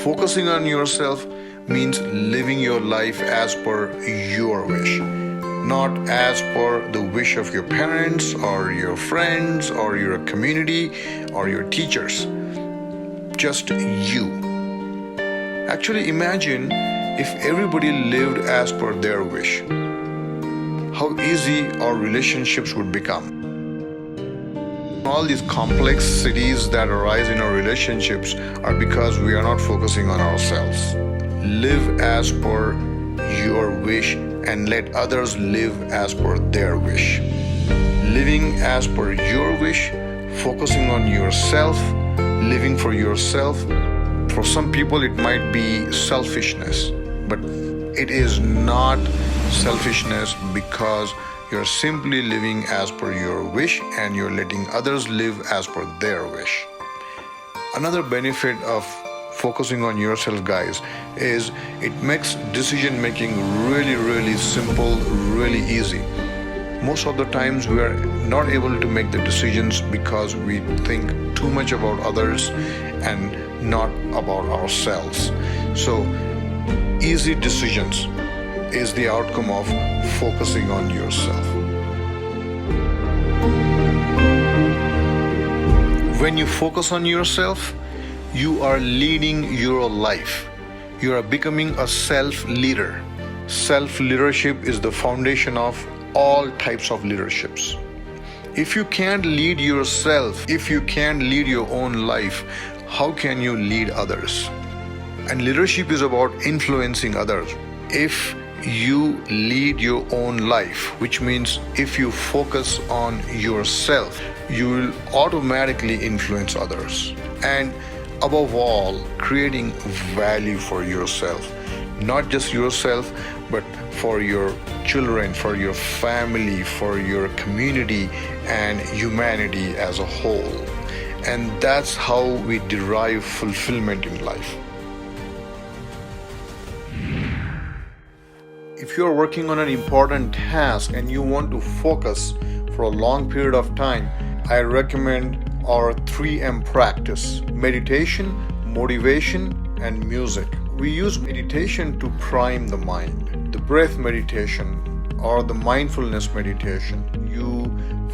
Focusing on yourself means living your life as per your wish, not as per the wish of your parents or your friends or your community or your teachers. Just you. Actually, imagine if everybody lived as per their wish. How easy our relationships would become. All these complexities that arise in our relationships are because we are not focusing on ourselves. Live as per your wish and let others live as per their wish. Living as per your wish, focusing on yourself, living for yourself. For some people it might be selfishness, but it is not selfishness because you're simply living as per your wish and you're letting others live as per their wish. Another benefit of focusing on yourself, guys, is it makes decision making really simple, really easy. Most of the times we are not able to make the decisions because we think too much about others and not about ourselves. So easy decisions is the outcome of focusing on yourself. When you focus on yourself, you are leading your life. You are becoming a self-leader. Self-leadership is the foundation of all types of leaderships. If you can't lead yourself, if you can't lead your own life, how can you lead others? And leadership is about influencing others. If you lead your own life, which means if you focus on yourself, you will automatically influence others. And above all, creating value for yourself. Not just yourself, but for your children, for your family, for your community, and humanity as a whole. And that's how we derive fulfillment in life. If you're working on an important task and you want to focus for a long period of time, I recommend our 3M practice: meditation, motivation, and music. We use meditation to prime the mind. The breath meditation or the mindfulness meditation, you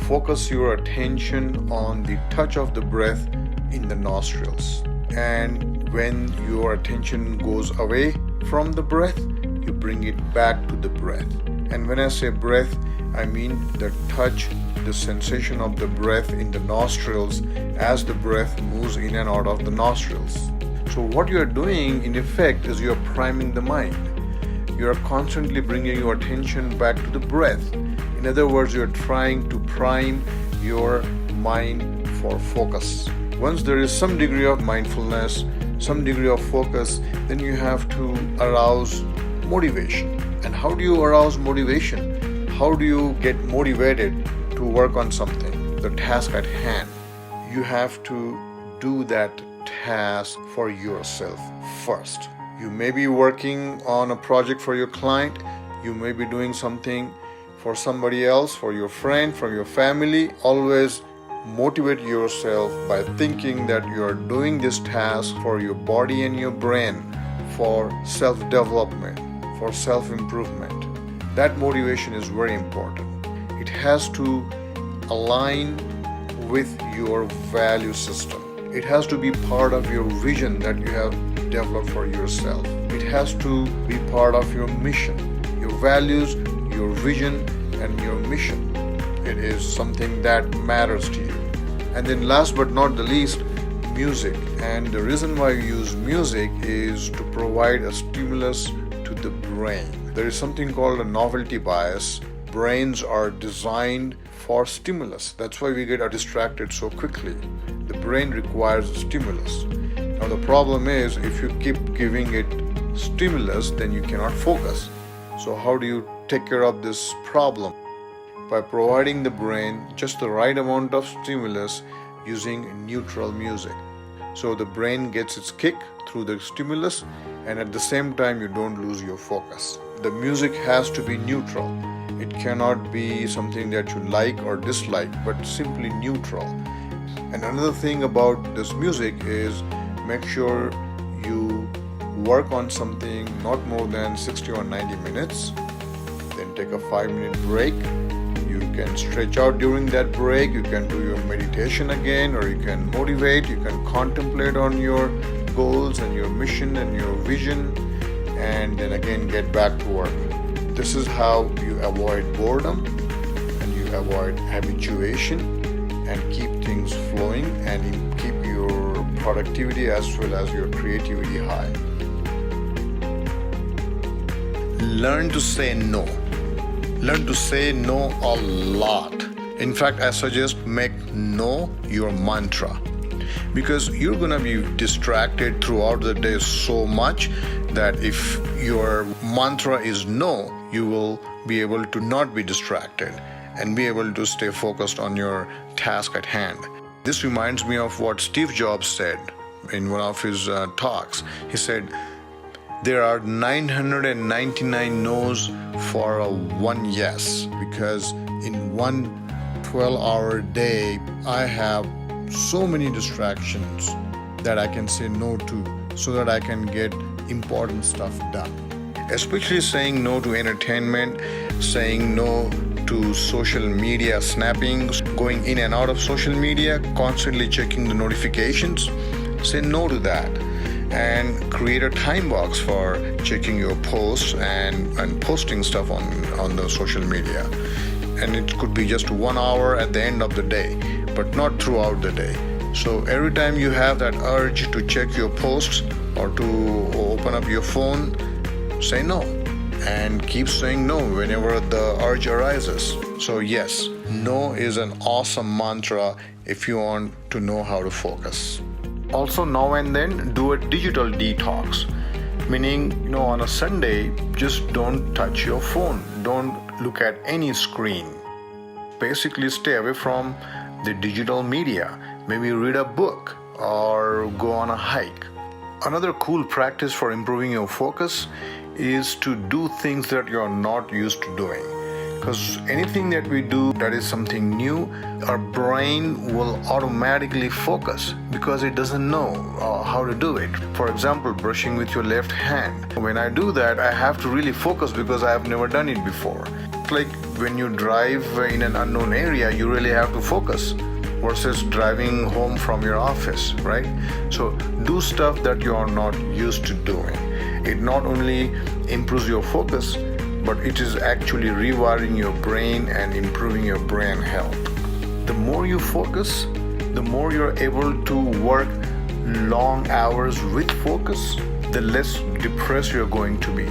focus your attention on the touch of the breath in the nostrils. And when your attention goes away from the breath, you bring it back to the breath. And when I say breath, I mean the touch, the sensation of the breath in the nostrils as the breath moves in and out of the nostrils. So what you are doing in effect is you are priming the mind. You are constantly bringing your attention back to the breath. In other words, you are trying to prime your mind for focus. Once there is some degree of mindfulness, some degree of focus, then you have to arouse motivation. And how do you arouse motivation? How do you get motivated to work on something, the task at hand? You have to do that task for yourself first. You may be working on a project for your client. You may be doing something for somebody else, for your friend, for your family. Always motivate yourself by thinking that you are doing this task for your body and your brain, for self-development, for self-improvement. That motivation is very important. It has to align with your value system. It has to be part of your vision that you have developed for yourself. It has to be part of your mission, your values, your vision, and your mission. It is something that matters to you. And then last but not the least, music. And the reason why we use music is to provide a stimulus to the brain. There is something called a novelty bias. Brains are designed for stimulus. That's why we get distracted so quickly. The brain requires a stimulus. Now the problem is, if you keep giving it stimulus, then you cannot focus. So how do you take care of this problem? By providing the brain just the right amount of stimulus using neutral music. So the brain gets its kick through the stimulus, and at the same time you don't lose your focus. The music has to be neutral. It cannot be something that you like or dislike, but simply neutral. And another thing about this music is make sure you work on something not more than 60 or 90 minutes, then take a 5-minute break. You can stretch out during that break, you can do your meditation again, or you can motivate, you can contemplate on your goals and your mission and your vision, and then again get back to work. This is how you avoid boredom and you avoid habituation and keep things flowing and keep your productivity as well as your creativity high. Learn to say no. Learn to say no a lot. In fact, I suggest make no your mantra, because you're going to be distracted throughout the day so much that if your mantra is no, you will be able to not be distracted and be able to stay focused on your task at hand. This reminds me of what Steve Jobs said in one of his talks. He said, there are 999 no's for one yes, because in one 12-hour day, I have so many distractions that I can say no to so that I can get important stuff done. Especially saying no to entertainment, saying no to social media snapping, going in and out of social media, constantly checking the notifications. Say no to that. And create a time box for checking your posts and posting stuff on the social media. And it could be just 1 hour at the end of the day, but not throughout the day. So every time you have that urge to check your posts or to open up your phone, say no. And keep saying no whenever the urge arises. So yes, no is an awesome mantra if you want to know how to focus. Also, now and then do a digital detox, meaning on a Sunday, just don't touch your phone, don't look at any screen. Basically stay away from the digital media. Maybe read a book or go on a hike. Another cool practice for improving your focus is to do things that you're not used to doing. Because anything that we do that is something new, our brain will automatically focus because it doesn't know how to do it. For example, brushing with your left hand. When I do that, I have to really focus because I have never done it before. It's like when you drive in an unknown area, you really have to focus versus driving home from your office, right? So do stuff that you are not used to doing. It not only improves your focus, but it is actually rewiring your brain and improving your brain health. The more you focus, the more you're able to work long hours with focus, the less depressed you're going to be.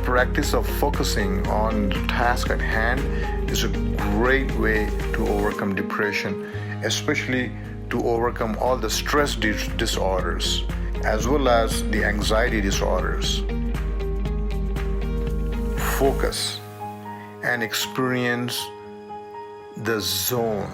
Practice of focusing on the task at hand is a great way to overcome depression, especially to overcome all the stress disorders as well as the anxiety disorders. Focus and experience the zone.